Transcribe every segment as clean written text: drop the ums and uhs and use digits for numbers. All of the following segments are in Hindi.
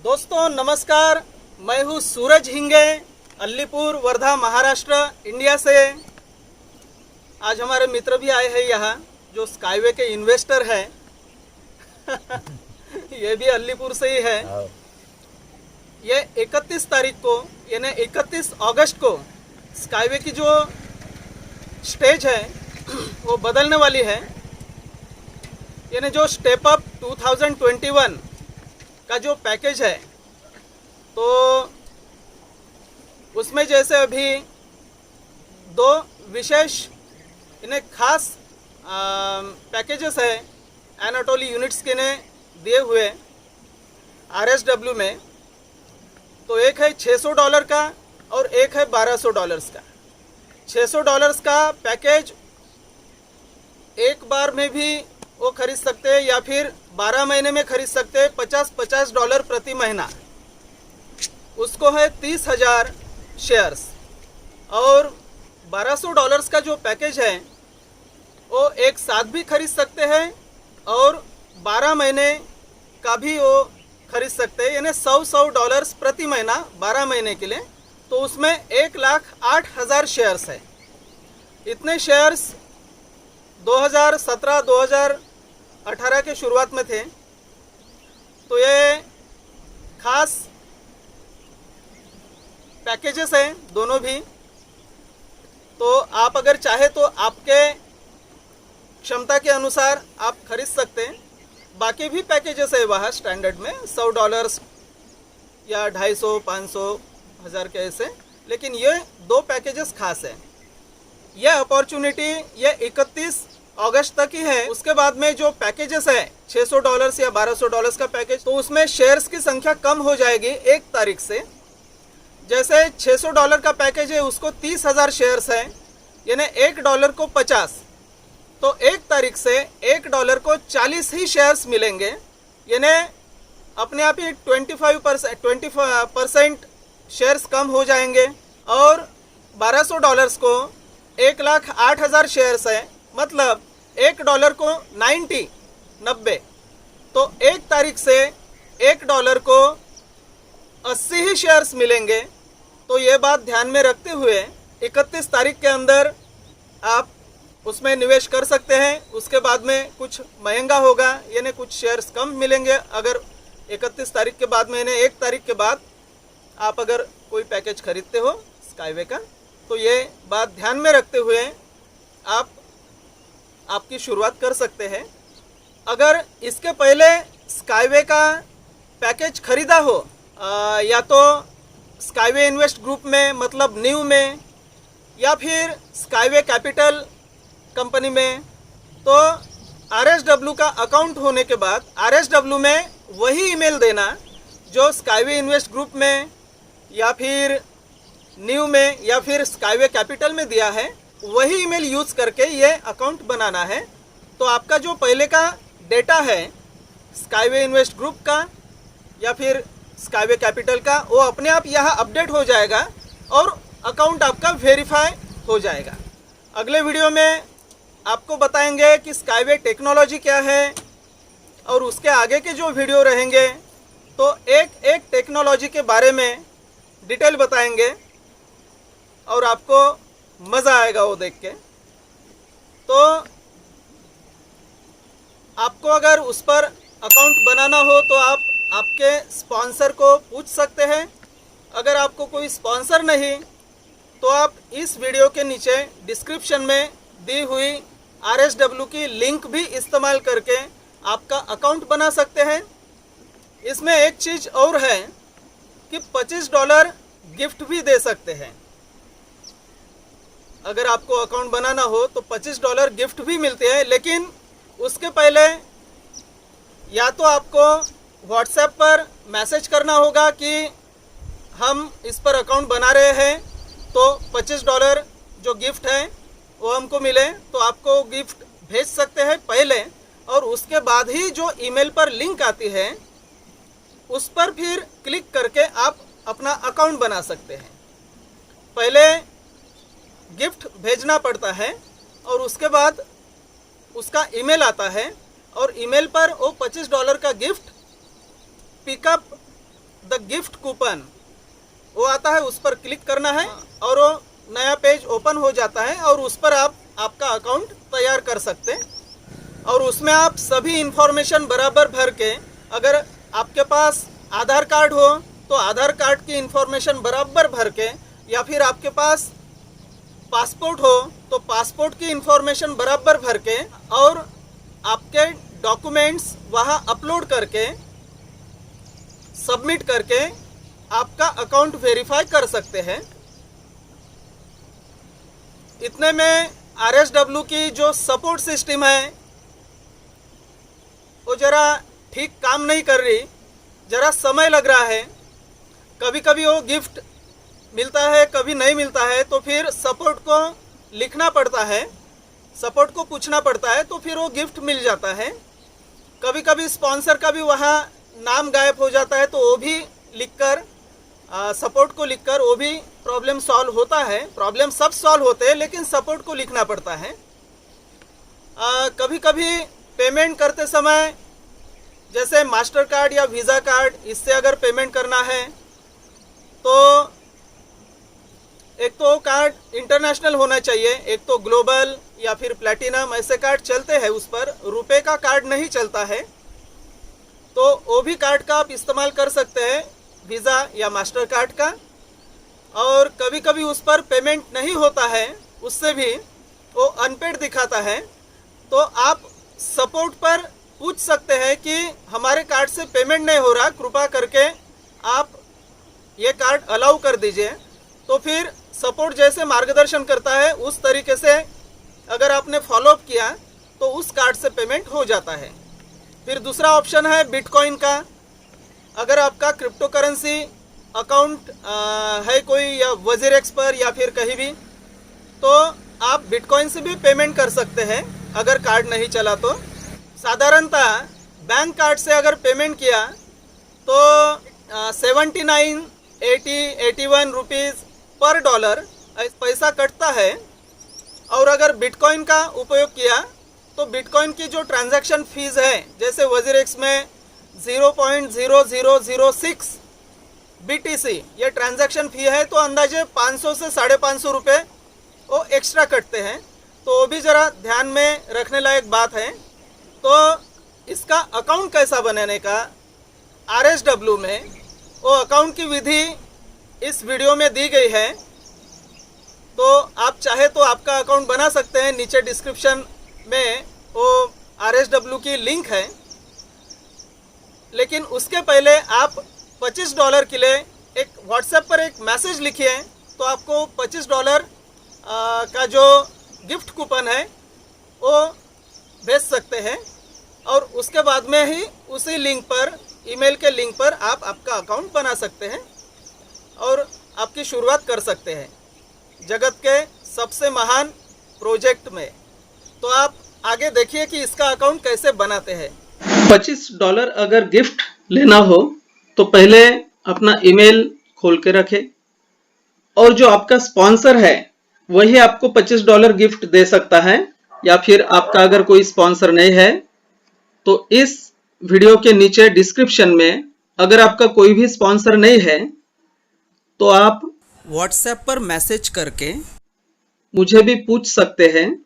दोस्तों नमस्कार, मैं हूँ सूरज हिंगे, अलीपुर वर्धा महाराष्ट्र इंडिया से। आज हमारे मित्र भी आए हैं यहाँ जो स्काईवे के इन्वेस्टर हैं। ये भी अलीपुर से ही है। ये 31 तारीख को यानी 31 अगस्त को स्काईवे की जो स्टेज है वो बदलने वाली है। यानी जो स्टेप अप 2021 का जो पैकेज है, तो उसमें जैसे अभी दो विशेष इन्हें खास पैकेजेस है एनाटोली यूनिट्स के ने दिए हुए RSW में। तो एक है $600 का और एक है $1200 का। $600 का पैकेज एक बार में भी वो खरीद सकते हैं या फिर 12 महीने में खरीद सकते हैं, $50 प्रति महीना। उसको है 30,000 शेयर्स। और $1200 का जो पैकेज है वो एक साथ भी खरीद सकते हैं और 12 महीने का भी वो खरीद सकते हैं, यानी $100 प्रति महीना 12 महीने के लिए। तो उसमें 1,08,000 शेयर्स है। इतने शेयर्स 2017-2018 के शुरुआत में थे। तो ये खास पैकेजेस हैं दोनों भी। तो आप अगर चाहे तो आपके क्षमता के अनुसार आप खरीद सकते हैं। बाकी भी पैकेजेस है वहाँ स्टैंडर्ड में $100 या 250, 500, 1000 के ऐसे। लेकिन ये दो पैकेजेस खास है। ये अपॉर्चुनिटी ये 31 अगस्त तक ही है। उसके बाद में जो पैकेजेस है $600 या $1200 का पैकेज, तो उसमें शेयर्स की संख्या कम हो जाएगी 1 तारीख से। जैसे $600 का पैकेज है उसको 30,000 शेयर्स है, यानी $1 को 50। तो 1 तारीख से $1 को 40 ही शेयर्स मिलेंगे, यानी अपने आप ही 25% शेयर्स कम हो जाएंगे। और $1200 को 1,08,000 शेयर्स है, मतलब $1 को 90। तो 1 तारीख से $1 को 80 ही शेयर्स मिलेंगे। तो ये बात ध्यान में रखते हुए 31 तारीख के अंदर आप उसमें निवेश कर सकते हैं। उसके बाद में कुछ महंगा होगा, यानी कुछ शेयर्स कम मिलेंगे। अगर 31 तारीख के बाद में यानी 1 तारीख के बाद आप अगर कोई पैकेज खरीदते हो स्काईवे का, तो ये बात ध्यान में रखते हुए आप आपकी शुरुआत कर सकते हैं। अगर इसके पहले स्काईवे का पैकेज खरीदा हो या तो स्काईवे इन्वेस्ट ग्रुप में, मतलब न्यू में, या फिर स्काईवे कैपिटल कंपनी में, तो RSW का अकाउंट होने के बाद RSW में वही ईमेल देना जो स्काईवे इन्वेस्ट ग्रुप में या फिर न्यू में या फिर स्काईवे कैपिटल में दिया है, वही ईमेल यूज़ करके ये अकाउंट बनाना है। तो आपका जो पहले का डेटा है स्काईवे इन्वेस्ट ग्रुप का या फिर स्काईवे कैपिटल का, वो अपने आप यहाँ अपडेट हो जाएगा और अकाउंट आपका वेरीफाई हो जाएगा। अगले वीडियो में आपको बताएंगे कि स्काईवे टेक्नोलॉजी क्या है, और उसके आगे के जो वीडियो रहेंगे तो एक एक टेक्नोलॉजी के बारे में डिटेल बताएंगे और आपको मज़ा आएगा वो देख के। तो आपको अगर उस पर अकाउंट बनाना हो तो आप आपके स्पॉन्सर को पूछ सकते हैं। अगर आपको कोई स्पॉन्सर नहीं तो आप इस वीडियो के नीचे डिस्क्रिप्शन में दी हुई RSW की लिंक भी इस्तेमाल करके आपका अकाउंट बना सकते हैं। इसमें एक चीज़ और है कि $25 गिफ्ट भी दे सकते हैं। अगर आपको अकाउंट बनाना हो तो $25 गिफ्ट भी मिलते हैं। लेकिन उसके पहले या तो आपको व्हाट्सएप पर मैसेज करना होगा कि हम इस पर अकाउंट बना रहे हैं, तो $25 जो गिफ्ट है वो हमको मिले, तो आपको गिफ्ट भेज सकते हैं पहले। और उसके बाद ही जो ईमेल पर लिंक आती है उस पर फिर क्लिक करके आप अपना अकाउंट बना सकते हैं। पहले गिफ्ट भेजना पड़ता है और उसके बाद उसका ईमेल आता है और ईमेल पर वो $25 का gift pick up the gift coupon वो आता है, उस पर क्लिक करना है और वो नया पेज ओपन हो जाता है और उस पर आप आपका अकाउंट तैयार कर सकते हैं। और उसमें आप सभी इंफॉर्मेशन बराबर भर के, अगर आपके पास आधार कार्ड हो तो आधार कार्ड की इंफॉर्मेशन बराबर भर के, या फिर आपके पास पासपोर्ट हो तो पासपोर्ट की इंफॉर्मेशन बराबर भर के और आपके डॉक्यूमेंट्स वहाँ अपलोड करके सबमिट करके आपका अकाउंट वेरीफाई कर सकते हैं। इतने में RSW की जो सपोर्ट सिस्टम है वो ज़रा ठीक काम नहीं कर रही, ज़रा समय लग रहा है। कभी कभी वो गिफ्ट मिलता है, कभी नहीं मिलता है, तो फिर सपोर्ट को लिखना पड़ता है, सपोर्ट को पूछना पड़ता है, तो फिर वो गिफ्ट मिल जाता है। कभी कभी स्पॉन्सर का भी वहाँ नाम गायब हो जाता है, तो वो भी लिखकर सपोर्ट को लिखकर वो भी प्रॉब्लम सॉल्व होता है। प्रॉब्लम सब सॉल्व होते हैं, लेकिन सपोर्ट को लिखना पड़ता है। कभी कभी पेमेंट करते समय, जैसे मास्टर कार्ड या वीज़ा कार्ड, इससे अगर पेमेंट करना है तो एक तो कार्ड इंटरनेशनल होना चाहिए, एक तो ग्लोबल या फिर प्लैटिनम, ऐसे कार्ड चलते हैं। उस पर रुपए का कार्ड नहीं चलता है, तो वो भी कार्ड का आप इस्तेमाल कर सकते हैं, वीज़ा या मास्टर कार्ड का। और कभी कभी उस पर पेमेंट नहीं होता है, उससे भी वो अनपेड दिखाता है, तो आप सपोर्ट पर पूछ सकते हैं कि हमारे कार्ड से पेमेंट नहीं हो रहा, कृपा करके आप ये कार्ड अलाउ कर दीजिए। तो फिर सपोर्ट जैसे मार्गदर्शन करता है उस तरीके से अगर आपने फॉलोअप किया तो उस कार्ड से पेमेंट हो जाता है। फिर दूसरा ऑप्शन है बिटकॉइन का। अगर आपका क्रिप्टो करेंसी अकाउंट है कोई, या वजीरेक्स पर या फिर कहीं भी, तो आप बिटकॉइन से भी पेमेंट कर सकते हैं अगर कार्ड नहीं चला तो। साधारणतः बैंक कार्ड से अगर पेमेंट किया तो 79, 80, 81 रुपीज़ पर डॉलर पैसा कटता है। और अगर बिटकॉइन का उपयोग किया तो बिटकॉइन की जो ट्रांजैक्शन फीस है, जैसे वजीरेक्स में 0.0006 BTC ये ट्रांजैक्शन फी है, तो अंदाजे 500 से 550 रुपये वो एक्स्ट्रा कटते हैं। तो वो भी ज़रा ध्यान में रखने लायक बात है। तो इसका अकाउंट कैसा बनाने का RSW में, वो अकाउंट की विधि इस वीडियो में दी गई है। तो आप चाहे तो आपका अकाउंट बना सकते हैं, नीचे डिस्क्रिप्शन में वो RSW की लिंक है। लेकिन उसके पहले आप $25 के लिए एक व्हाट्सएप पर एक मैसेज लिखिए, तो आपको $25 का जो गिफ्ट कूपन है वो भेज सकते हैं। और उसके बाद में ही उसी लिंक पर, ईमेल के लिंक पर आप आपका अकाउंट बना सकते हैं और आपकी शुरुआत कर सकते हैं जगत के सबसे महान प्रोजेक्ट में। तो आप आगे देखिए कि इसका अकाउंट कैसे बनाते हैं। $25 अगर गिफ्ट लेना हो तो पहले अपना ईमेल खोल के रखें, और जो आपका स्पॉन्सर है वही आपको $25 गिफ्ट दे सकता है। या फिर आपका अगर कोई स्पॉन्सर नहीं है तो इस वीडियो के नीचे डिस्क्रिप्शन में, अगर आपका कोई भी स्पॉन्सर नहीं है तो आप व्हाट्सएप पर मैसेज करके मुझे भी पूछ सकते हैं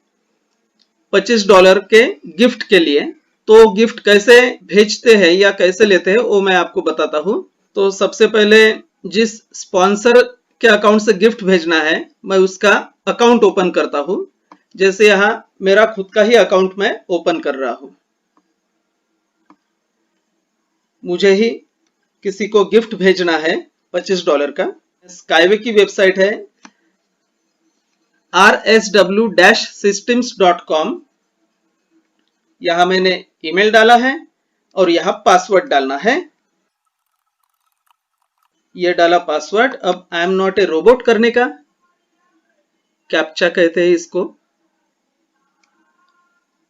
$25 के गिफ्ट के लिए। तो गिफ्ट कैसे भेजते हैं या कैसे लेते हैं वो मैं आपको बताता हूँ। तो सबसे पहले जिस स्पॉन्सर के अकाउंट से गिफ्ट भेजना है, मैं उसका अकाउंट ओपन करता हूँ। जैसे यहाँ मेरा खुद का ही अकाउंट मैं ओपन कर रहा हूँ। मुझे ही किसी को गिफ्ट भेजना है $25 का। स्काईवे की वेबसाइट है rsw-systems.com। यहां मैंने ईमेल डाला है और यहां पासवर्ड डालना है। ये डाला पासवर्ड। अब I am not a robot करने का, कैप्चा कहते हैं इसको,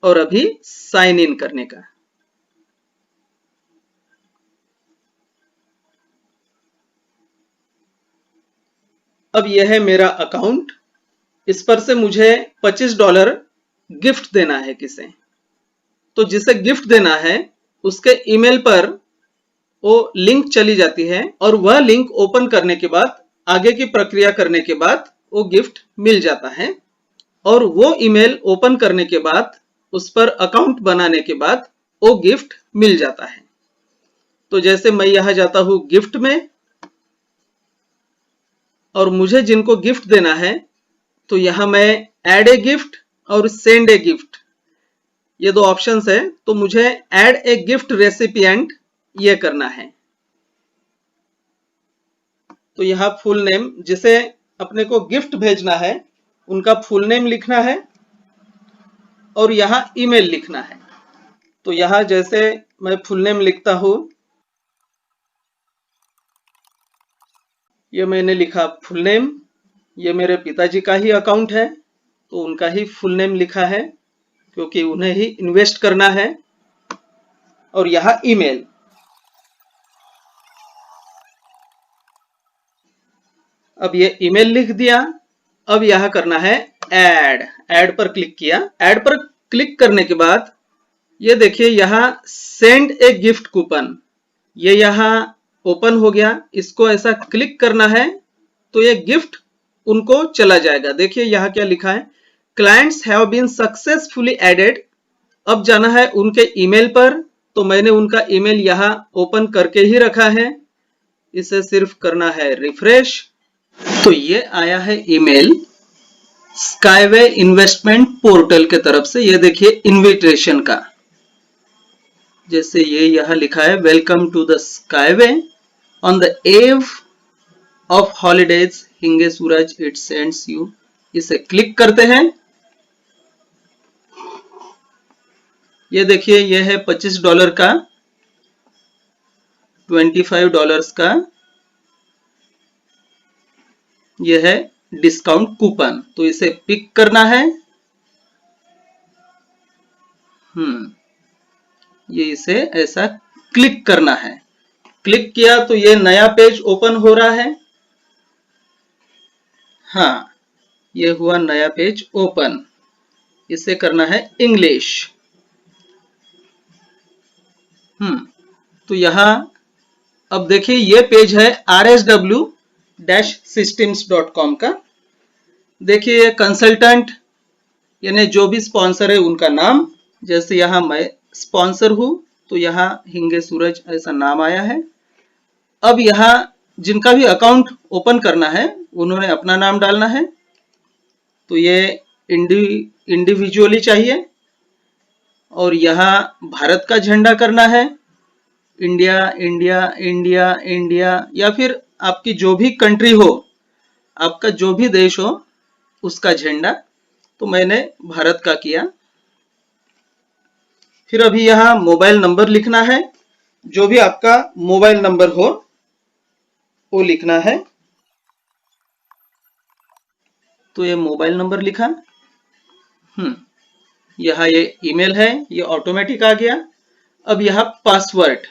और अभी साइन इन करने का। अब यह है मेरा अकाउंट। इस पर से मुझे $25 गिफ्ट देना है किसे। तो जिसे गिफ्ट देना है उसके ईमेल पर वो लिंक चली जाती है और वह लिंक ओपन करने के बाद आगे की प्रक्रिया करने के बाद वो गिफ्ट मिल जाता है। और वो ईमेल ओपन करने के बाद उस पर अकाउंट बनाने के बाद वो गिफ्ट मिल जाता है। तो जैसे मैं यहां जाता हूं गिफ्ट में और मुझे जिनको गिफ्ट देना है तो यहां मैं ऐड ए गिफ्ट और सेंड ए गिफ्ट ये दो ऑप्शंस है। तो मुझे ऐड ए गिफ्ट रेसिपिएंट ये करना है। तो यहाँ फुल नेम जिसे अपने को गिफ्ट भेजना है उनका फुल नेम लिखना है और यहाँ ईमेल लिखना है। तो यहाँ जैसे मैं फुल नेम लिखता हूं, ये मैंने लिखा फुल नेम, ये मेरे पिताजी का ही अकाउंट है तो उनका ही फुल नेम लिखा है क्योंकि उन्हें ही इन्वेस्ट करना है। और यहाँ ईमेल, अब ये ईमेल लिख दिया। अब यहां करना है ऐड पर क्लिक किया। ऐड पर क्लिक करने के बाद ये देखिए यहां सेंड ए गिफ्ट कूपन ये यहां ओपन हो गया। इसको ऐसा क्लिक करना है तो ये गिफ्ट उनको चला जाएगा। देखिए यहां क्या लिखा है, clients have been successfully added. अब जाना है उनके ईमेल पर, तो मैंने उनका ईमेल यहां ओपन करके ही रखा है, इसे सिर्फ करना है रिफ्रेश। तो ये आया है ईमेल स्काईवे इन्वेस्टमेंट पोर्टल के तरफ से। ये देखिए इनविटेशन का, जैसे ये यहां लिखा है welcome to the skyway on the eve of holidays हिंगे सूरज इट सेंड्स यू। इसे क्लिक करते हैं। ये देखिए ये है $25 का, $25 का ये है डिस्काउंट कूपन। तो इसे पिक करना है। ये इसे ऐसा क्लिक करना है। क्लिक किया तो ये नया पेज ओपन हो रहा है। हाँ, ये हुआ नया पेज ओपन। इसे करना है इंग्लिश। तो यहां अब देखिए ये पेज है rsw-systems.com का। देखिए ये कंसल्टेंट यानी जो भी स्पॉन्सर है उनका नाम, जैसे यहां मैं स्पॉन्सर हूं तो यहां हिंगे सूरज ऐसा नाम आया है। अब यहां जिनका भी अकाउंट ओपन करना है उन्होंने अपना नाम डालना है। तो ये इंडिविजुअली चाहिए और यहां भारत का झंडा करना है, इंडिया इंडिया इंडिया इंडिया, या फिर आपकी जो भी कंट्री हो, आपका जो भी देश हो उसका झंडा। तो मैंने भारत का किया। फिर अभी यहां मोबाइल नंबर लिखना है, जो भी आपका मोबाइल नंबर हो वो लिखना है। तो ये मोबाइल नंबर लिखा। यहां ये ईमेल है, ये ऑटोमेटिक आ गया। अब यहां पासवर्ड,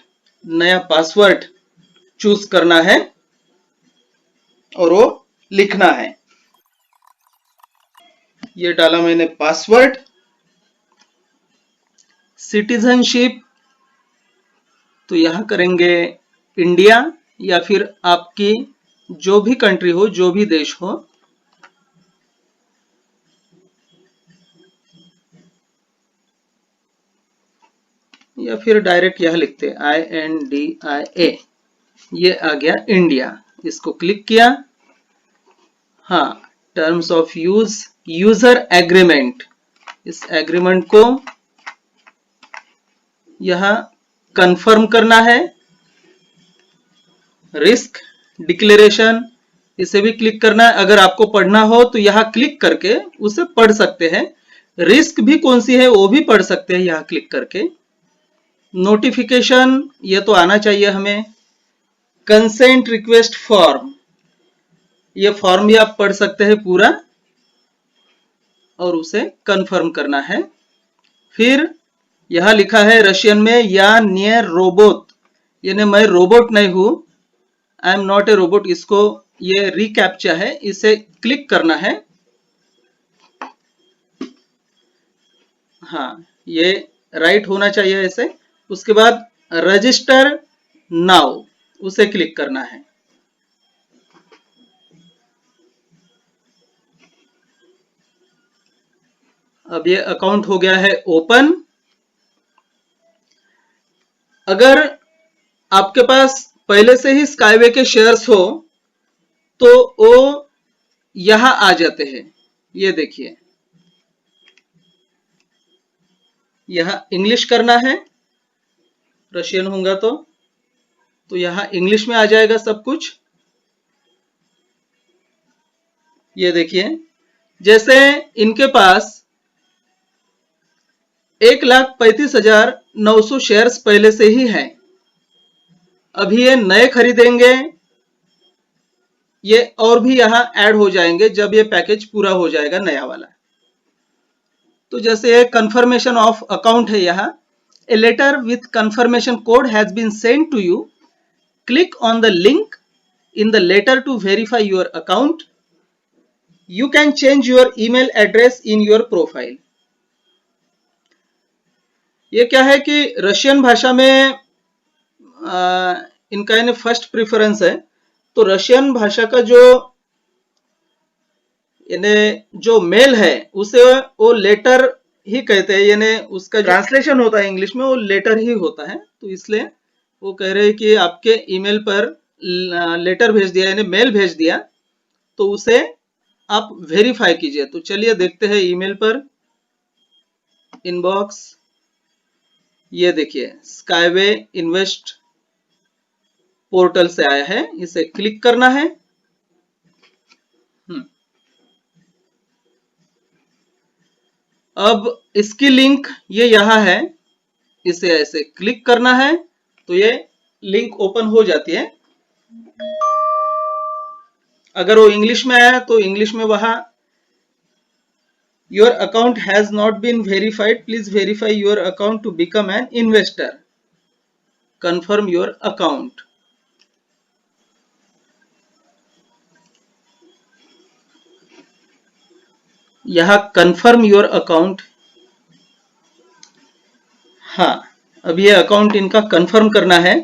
नया पासवर्ड चूज करना है और वो लिखना है। ये डाला मैंने पासवर्ड। सिटीजनशिप, तो यहां करेंगे इंडिया या फिर आपकी जो भी कंट्री हो, जो भी देश हो। या फिर डायरेक्ट यहां लिखते INDIA, ये आ गया इंडिया। इसको क्लिक किया। हाँ, टर्म्स ऑफ यूजर एग्रीमेंट, इस एग्रीमेंट को यहां कंफर्म करना है। रिस्क डिक्लेरेशन, इसे भी क्लिक करना है। अगर आपको पढ़ना हो तो यहां क्लिक करके उसे पढ़ सकते हैं। रिस्क भी कौन सी है वो भी पढ़ सकते हैं यहां क्लिक करके। नोटिफिकेशन, ये तो आना चाहिए हमें। कंसेंट रिक्वेस्ट फॉर्म, ये फॉर्म भी आप पढ़ सकते हैं पूरा और उसे कंफर्म करना है। फिर यहां लिखा है रशियन में या नियर रोबोट, यानी मैं रोबोट नहीं हूं, I am not a robot. इसको ये रिकैप्चा है, इसे क्लिक करना है। हाँ, ये राइट होना चाहिए ऐसे। उसके बाद रजिस्टर नाउ, उसे क्लिक करना है। अब ये अकाउंट हो गया है ओपन। अगर आपके पास पहले से ही स्काईवे के शेयर्स हो तो वो यहां आ जाते हैं। ये देखिए, यहां इंग्लिश करना है, रशियन होगा तो यहां इंग्लिश में आ जाएगा सब कुछ। ये देखिए, जैसे इनके पास 1,35,900 शेयर्स पहले से ही है। अभी ये नए खरीदेंगे, ये और भी यहां ऐड हो जाएंगे जब ये पैकेज पूरा हो जाएगा नया वाला। तो जैसे कंफर्मेशन ऑफ अकाउंट है, यहाँ a letter with confirmation code has been sent to you, click on the link in the letter to verify your account, you can change your email address in your profile. ये क्या है कि रशियन भाषा में इनका यानी फर्स्ट प्रेफरेंस है, तो रशियन भाषा का जो मेल है उसे वो लेटर ही कहते हैं, यानी उसका ट्रांसलेशन होता है इंग्लिश में वो लेटर ही होता है। तो इसलिए वो कह रहे हैं कि आपके ईमेल पर लेटर भेज दिया यानी मेल भेज दिया, तो उसे आप वेरीफाई कीजिए। तो चलिए देखते हैं ईमेल पर, इनबॉक्स। ये देखिए, स्काईवे इन्वेस्ट पोर्टल से आया है, इसे क्लिक करना है। अब इसकी लिंक ये यहां है, इसे ऐसे क्लिक करना है तो ये लिंक ओपन हो जाती है। अगर वो इंग्लिश में आया तो इंग्लिश में वहां your account has not been verified, please verify your account to become an investor, confirm your account. यहां कंफर्म योर अकाउंट, हाँ, अब ये अकाउंट इनका कंफर्म करना है।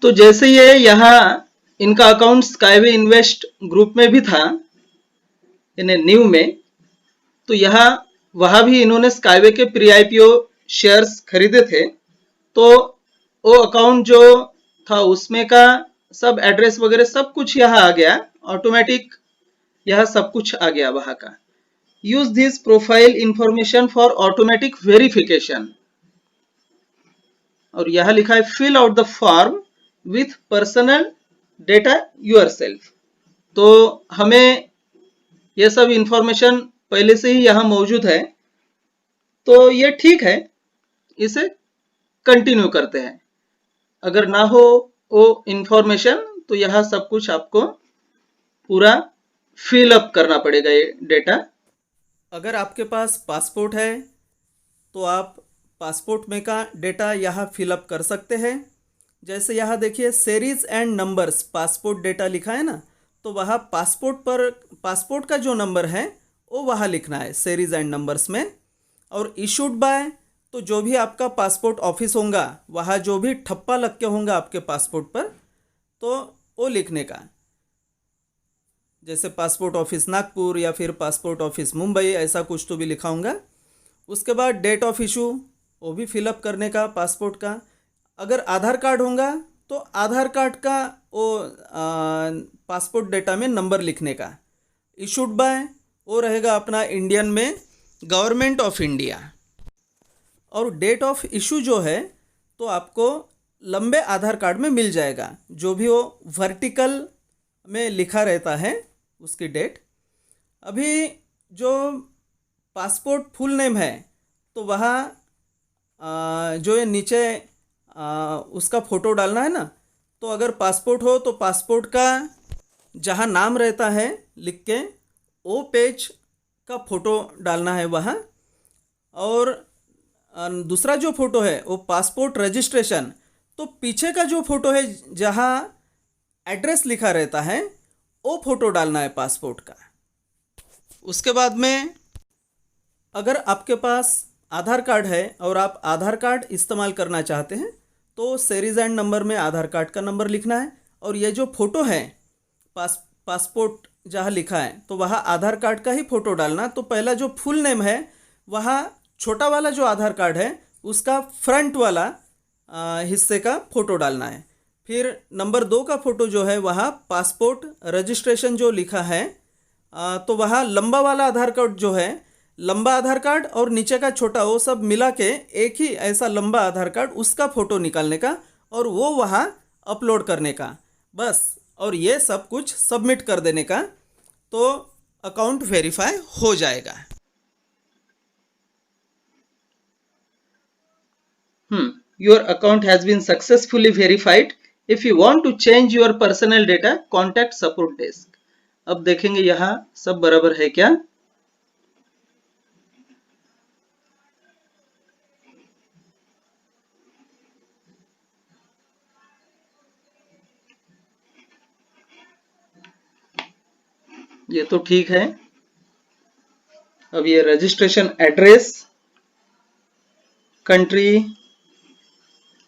तो जैसे ये यहाँ इनका अकाउंट स्काईवे इन्वेस्ट ग्रुप में भी था, यानी न्यू में, तो यहाँ वहां भी इन्होंने स्काईवे के प्री आईपीओ शेयर्स खरीदे थे, तो वो अकाउंट जो था उसमें का सब एड्रेस वगैरह सब कुछ यहाँ आ गया, ऑटोमेटिक यह सब कुछ आ गया वहां का। Use this profile information for automatic verification, और यहां लिखा है fill out the form with personal data yourself. तो हमें यह सब इंफॉर्मेशन पहले से ही यहां मौजूद है, तो ये ठीक है, इसे कंटिन्यू करते हैं। अगर ना हो वो इंफॉर्मेशन तो यहां सब कुछ आपको पूरा फिल अप करना पड़ेगा ये डेटा। अगर आपके पास पासपोर्ट है तो आप पासपोर्ट में का डेटा यहाँ फिलअप कर सकते हैं। जैसे यहाँ देखिए series and numbers passport data लिखा है ना, तो वहाँ पासपोर्ट पर पासपोर्ट का जो नंबर है वो वहाँ लिखना है सीरीज एंड नंबर्स में। और इशूड बाय, तो जो भी आपका पासपोर्ट ऑफिस होगा वहाँ जो भी ठप्पा लग के होगा आपके पासपोर्ट पर, तो वो लिखने का। जैसे पासपोर्ट ऑफिस नागपुर या फिर पासपोर्ट ऑफिस मुंबई, ऐसा कुछ तो भी लिखा होगा। उसके बाद डेट ऑफ इशू वो भी फिलअप करने का पासपोर्ट का। अगर आधार कार्ड होगा तो आधार कार्ड का वो पासपोर्ट डेटा में नंबर लिखने का। इशूड बाय वो रहेगा अपना इंडियन में गवर्नमेंट ऑफ इंडिया। और डेट ऑफ इशू जो है तो आपको लंबे आधार कार्ड में मिल जाएगा, जो भी वो वर्टिकल में लिखा रहता है उसकी डेट। अभी जो पासपोर्ट फुल नेम है तो वहाँ जो ये नीचे उसका फ़ोटो डालना है ना, तो अगर पासपोर्ट हो तो पासपोर्ट का जहाँ नाम रहता है लिख के वो पेज का फ़ोटो डालना है वहाँ। और दूसरा जो फ़ोटो है वो पासपोर्ट रजिस्ट्रेशन, तो पीछे का जो फ़ोटो है जहाँ एड्रेस लिखा रहता है वो फ़ोटो डालना है पासपोर्ट का। उसके बाद में अगर आपके पास आधार कार्ड है और आप आधार कार्ड इस्तेमाल करना चाहते हैं तो सीरीज एंड नंबर में आधार कार्ड का नंबर लिखना है, और ये जो फोटो है पासपोर्ट जहाँ लिखा है तो वहाँ आधार कार्ड का ही फोटो डालना। तो पहला जो फुल नेम है वहाँ छोटा वाला जो आधार कार्ड है उसका फ्रंट वाला हिस्से का फोटो डालना है। फिर नंबर 2 का फोटो जो है वहाँ पासपोर्ट रजिस्ट्रेशन जो लिखा है तो वहाँ लंबा वाला आधार कार्ड जो है, लंबा आधार कार्ड और नीचे का छोटा, वो सब मिला के एक ही ऐसा लंबा आधार कार्ड, उसका फ़ोटो निकालने का और वो वहाँ अपलोड करने का, बस। और ये सब कुछ सबमिट कर देने का, तो अकाउंट वेरीफाई हो जाएगा। Your account has been successfully verified. If you want to change your personal data, contact support desk. अब देखेंगे यहाँ सब बराबर है क्या। ये तो ठीक है। अब ये रजिस्ट्रेशन एड्रेस, कंट्री,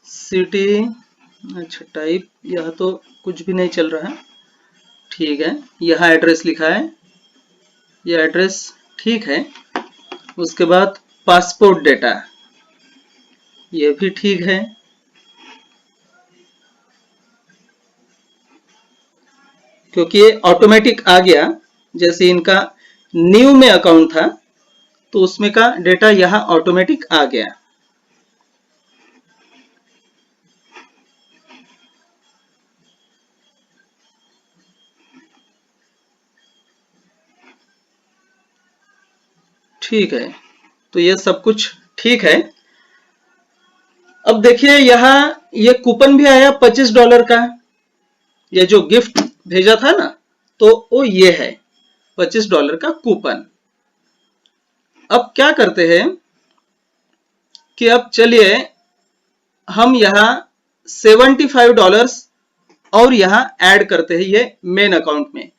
सिटी, अच्छा टाइप, यह तो कुछ भी नहीं चल रहा है, ठीक है। यहाँ एड्रेस लिखा है, यह एड्रेस ठीक है। उसके बाद पासपोर्ट डेटा, ये भी ठीक है। क्योंकि ये ऑटोमेटिक आ गया, जैसे इनका न्यू में अकाउंट था तो उसमें का डेटा यहाँ ऑटोमेटिक आ गया। ठीक है, तो ये सब कुछ ठीक है। अब देखिए यहाँ ये कूपन भी आया $25 का, ये जो गिफ्ट भेजा था ना, तो वो ये है $25 का कूपन। अब क्या करते हैं कि अब चलिए हम यहाँ $75 और यहाँ ऐड करते हैं ये मेन अकाउंट में।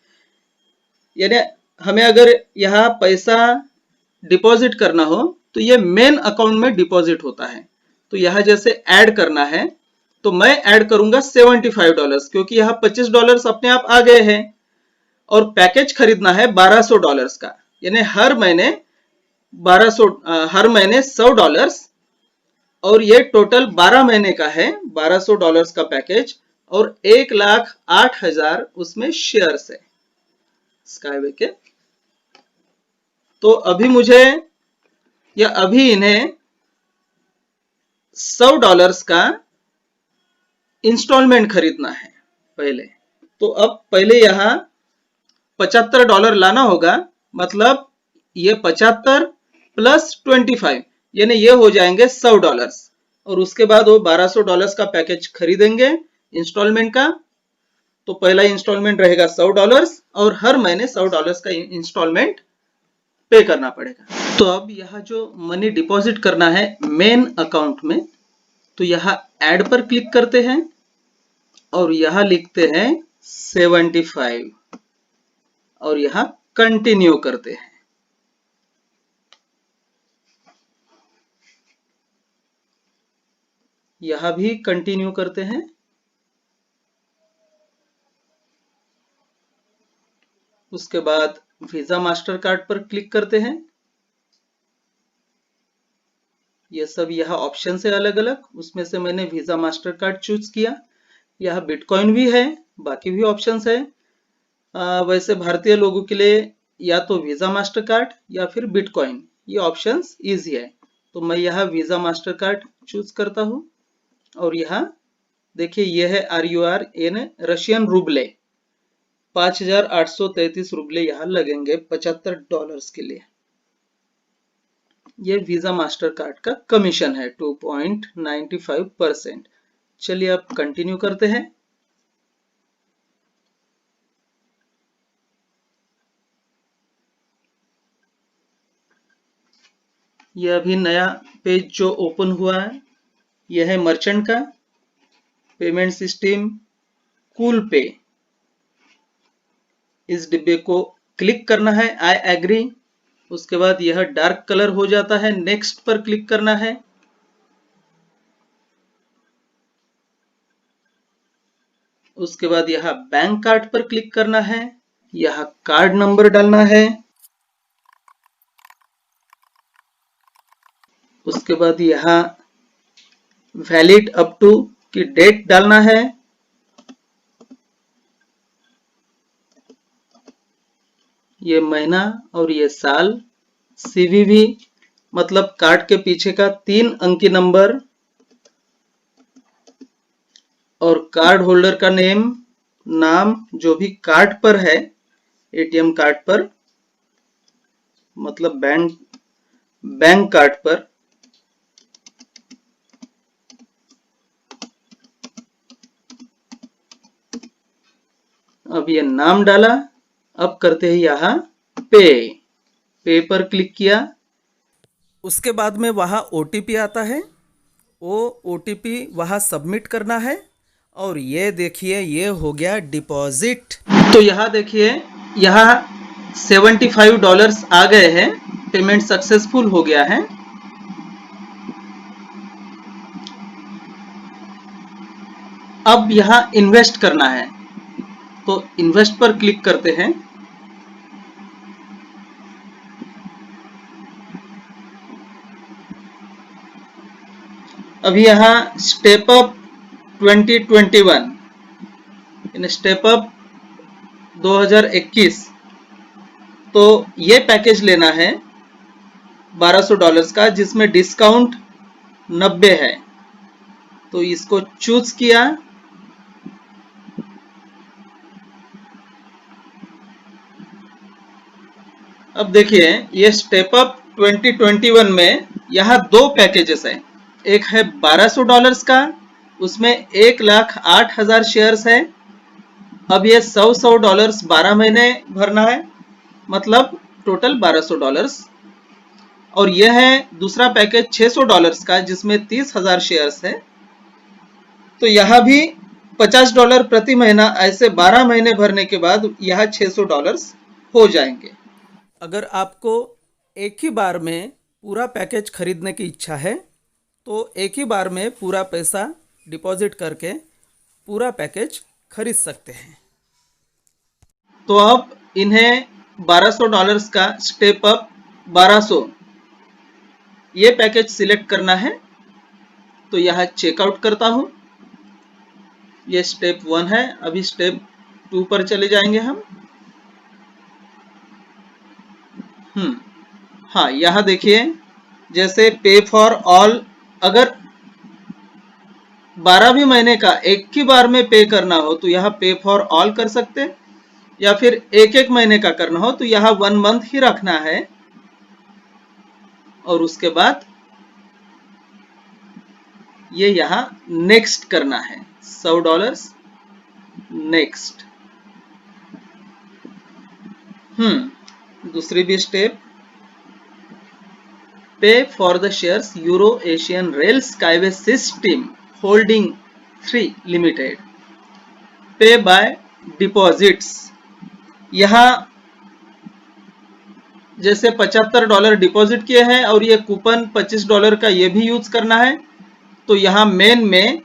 यानी हमें अगर यहाँ पैसा डिपॉजिट करना हो तो ये मेन अकाउंट में डिपॉजिट होता है। तो यहाँ जैसे ऐड करना है तो मैं ऐड करूंगा $75, क्योंकि यहाँ $25 अपने आप आ गए हैं। और पैकेज खरीदना है $1200 का, यानी हर महीने $100, और ये टोटल 12 महीने का है, $1200 का पैकेज, और 1,08,000 उसमें शेयर्स है स्काईवे के। तो अभी मुझे या अभी इन्हें $100 का इंस्टॉलमेंट खरीदना है पहले। तो अब पहले यहाँ $75 लाना होगा, मतलब ये 75 प्लस 25 यानी ये हो जाएंगे $100, और उसके बाद वो $1200 का पैकेज खरीदेंगे इंस्टॉलमेंट का। तो पहला इंस्टॉलमेंट रहेगा $100 और हर महीने $100 का इंस्टॉलमेंट पे करना पड़ेगा। तो अब यहाँ जो मनी डिपॉजिट करना है मेन अकाउंट में, तो यहाँ ऐड पर क्लिक करते हैं और यहाँ लिखते हैं 75 और यहाँ कंटिन्यू करते हैं। यहाँ भी कंटिन्यू करते हैं। उसके बाद वीजा मास्टर कार्ड पर क्लिक करते हैं। ये सब यहाँ ऑप्शन है अलग अलग, उसमें से मैंने वीजा मास्टर कार्ड चूज किया। यहाँ बिटकॉइन भी है, बाकी भी ऑप्शंस है। वैसे भारतीय लोगों के लिए या तो वीजा मास्टर कार्ड या फिर बिटकॉइन, ये ऑप्शंस इजी है। तो मैं यहाँ वीजा मास्टर कार्ड चूज करता हूँ और यहाँ देखिए ये है RUR यानी रशियन रूबले, 5,833 रूबले यहाँ लगेंगे $75 के लिए। ये वीजा मास्टर कार्ड का कमीशन है 2.95%। चलिए अब कंटिन्यू करते हैं। यह अभी नया पेज जो ओपन हुआ है, यह है मर्चेंट का पेमेंट सिस्टम कूल पे। इस डिब्बे को क्लिक करना है, आई एग्री। उसके बाद यह डार्क कलर हो जाता है, नेक्स्ट पर क्लिक करना है। उसके बाद यहाँ बैंक कार्ड पर क्लिक करना है, यहाँ कार्ड नंबर डालना है, उसके बाद यहाँ वैलिड अप टू की डेट डालना है, ये महीना और ये साल, सीवीवी मतलब कार्ड के पीछे का 3 अंकी नंबर, और कार्ड होल्डर का नाम जो भी कार्ड पर है, एटीएम कार्ड पर मतलब बैंक कार्ड पर, अब ये नाम डाला। अब करते हैं यहाँ पे पर क्लिक किया। उसके बाद में वहाँ OTP आता है, वो OTP वहाँ सबमिट करना है और ये देखिए ये हो गया डिपॉजिट। तो यहाँ देखिए यहाँ $75 आ गए हैं, पेमेंट सक्सेसफुल हो गया है। अब यहाँ इन्वेस्ट करना है, तो इन्वेस्ट पर क्लिक करते हैं। अभी यहाँ step up 2021 in step up 2021, तो ये पैकेज लेना है $1200 का, जिसमें डिस्काउंट 90 है, तो इसको चूज किया। अब देखिए ये स्टेप अप 2021 में यहाँ 2 पैकेजेस है, एक है $1200 का, उसमें 1,08,000 शेयर्स है। अब ये $100 12 महीने भरना है, मतलब टोटल $1200। और यह है दूसरा पैकेज $600 का, जिसमें 30,000 शेयर्स है, तो यहाँ भी $50 प्रति महीना, ऐसे 12 महीने भरने के बाद यहाँ $600 हो जाएंगे। अगर आपको एक ही बार में पूरा पैकेज खरीदने की इच्छा है तो एक ही बार में पूरा पैसा डिपॉजिट करके पूरा पैकेज खरीद सकते हैं। तो अब इन्हें $1200 का स्टेप अप 1200 ये पैकेज सिलेक्ट करना है, तो यहाँ चेकआउट करता हूं। ये स्टेप 1 है, अभी स्टेप 2 पर चले जाएंगे हम। हाँ, यहाँ देखिए जैसे पे फॉर ऑल, अगर 12 महीने का एक ही बार में पे करना हो तो यहाँ पे फॉर ऑल कर सकते हैं, या फिर एक एक महीने का करना हो तो यहाँ 1 मंथ ही रखना है, और उसके बाद ये यहाँ नेक्स्ट करना है, $100 नेक्स्ट। दूसरी भी स्टेप, पे for the shares euro Asian rail skyway system holding 3 limited, पे बाय डिपॉजिट्स। यहाँ जैसे $75 डिपॉजिट किए हैं और ये कूपन $25 का ये भी यूज करना है, तो यहाँ मेन में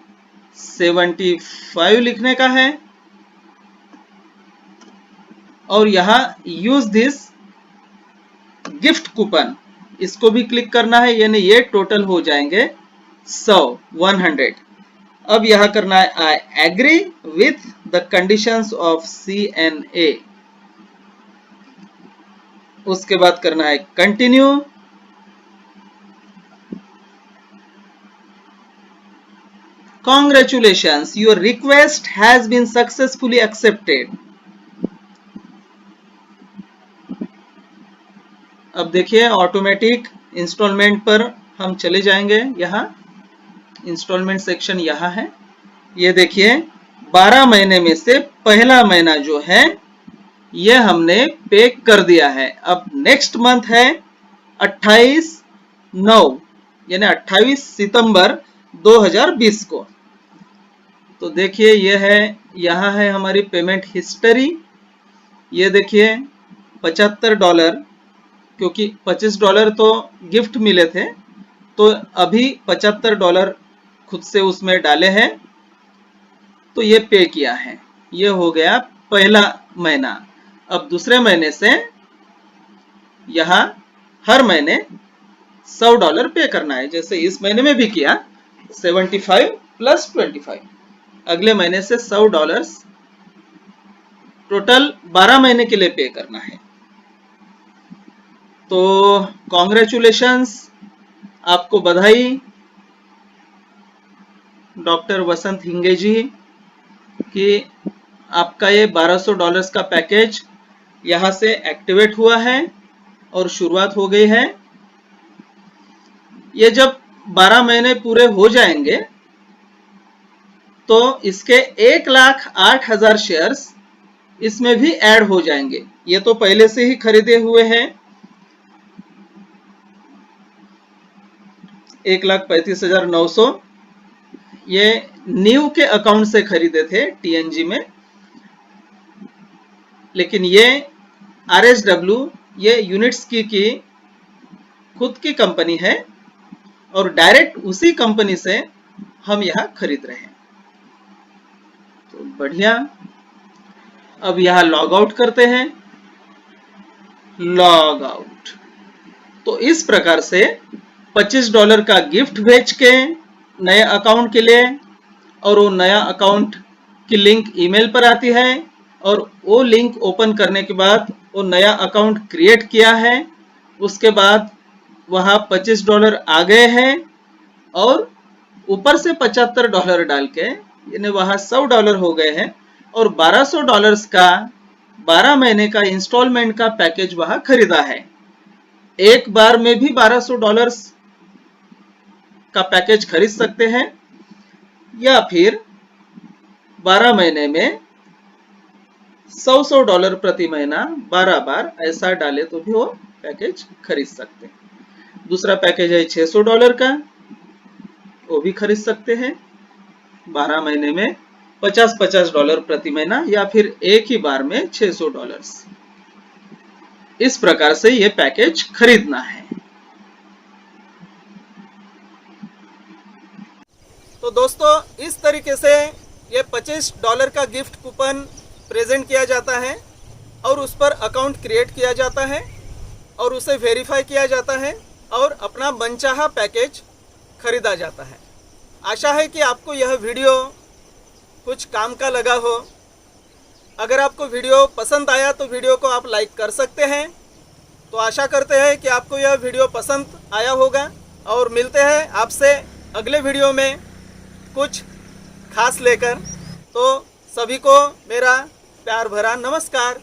75 लिखने का है, और यहाँ यूज दिस गिफ्ट कूपन, इसको भी क्लिक करना है, यानी ये टोटल हो जाएंगे 100। अब यह करना है I agree with the conditions of CNA, उसके बाद करना है continue. Congratulations, your request has been successfully accepted. अब देखिए ऑटोमेटिक इंस्टॉलमेंट पर हम चले जाएंगे। यहाँ इंस्टॉलमेंट सेक्शन यहाँ है, ये देखिए 12 महीने में से पहला महीना जो है ये हमने पे कर दिया है। अब नेक्स्ट मंथ है 28/9 यानी 28 सितंबर 2020 को। तो देखिए ये है, यहाँ है हमारी पेमेंट हिस्ट्री। ये देखिए $75, क्योंकि $25 तो गिफ्ट मिले थे, तो अभी $75 खुद से उसमें डाले हैं। तो ये पे किया है, ये हो गया पहला महीना। अब दूसरे महीने से यहाँ हर महीने $100 पे करना है, जैसे इस महीने में भी किया 75 + 25। अगले महीने से $100 टोटल 12 महीने के लिए पे करना है। तो कॉन्ग्रेचुलेशंस, आपको बधाई डॉक्टर वसंत हिंगे जी कि आपका ये $1200 का पैकेज यहाँ से एक्टिवेट हुआ है और शुरुआत हो गई है। ये जब 12 महीने पूरे हो जाएंगे तो इसके 1,08,000 शेयर्स इसमें भी ऐड हो जाएंगे। ये तो पहले से ही खरीदे हुए हैं, 1,35,900 ये न्यू के अकाउंट से खरीदे थे टीएनजी में, लेकिन ये RSW ये यूनिट्स की खुद की कंपनी है और डायरेक्ट उसी कंपनी से हम यहां खरीद रहे हैं। तो बढ़िया, अब यहां लॉग आउट करते हैं, लॉग आउट। तो इस प्रकार से $25 का गिफ्ट भेज के नए अकाउंट के लिए, और वो नया अकाउंट की लिंक ईमेल पर आती है और वो लिंक ओपन करने के बाद वो नया अकाउंट क्रिएट किया है। उसके बाद वहां $25 आ गए हैं और ऊपर से $75 डाल के यानी वहां $100 हो गए हैं और $1200 का 12 महीने का इंस्टॉलमेंट का पैकेज वहां खरीदा है। एक बार में भी $1200 का पैकेज खरीद सकते हैं या फिर 12 महीने में $100 प्रति महीना 12 बार ऐसा डाले तो भी वो पैकेज खरीद सकते हैं। दूसरा पैकेज है $600 का, वो भी खरीद सकते हैं 12 महीने में $50 प्रति महीना या फिर एक ही बार में $600। इस प्रकार से ये पैकेज खरीदना है। तो दोस्तों इस तरीके से ये $25 का गिफ्ट कूपन प्रेजेंट किया जाता है और उस पर अकाउंट क्रिएट किया जाता है और उसे वेरीफाई किया जाता है और अपना मनचाहा पैकेज खरीदा जाता है। आशा है कि आपको यह वीडियो कुछ काम का लगा हो। अगर आपको वीडियो पसंद आया तो वीडियो को आप लाइक कर सकते हैं। तो आशा करते हैं कि आपको यह वीडियो पसंद आया होगा और मिलते हैं आपसे अगले वीडियो में कुछ खास लेकर। तो सभी को मेरा प्यार भरा नमस्कार।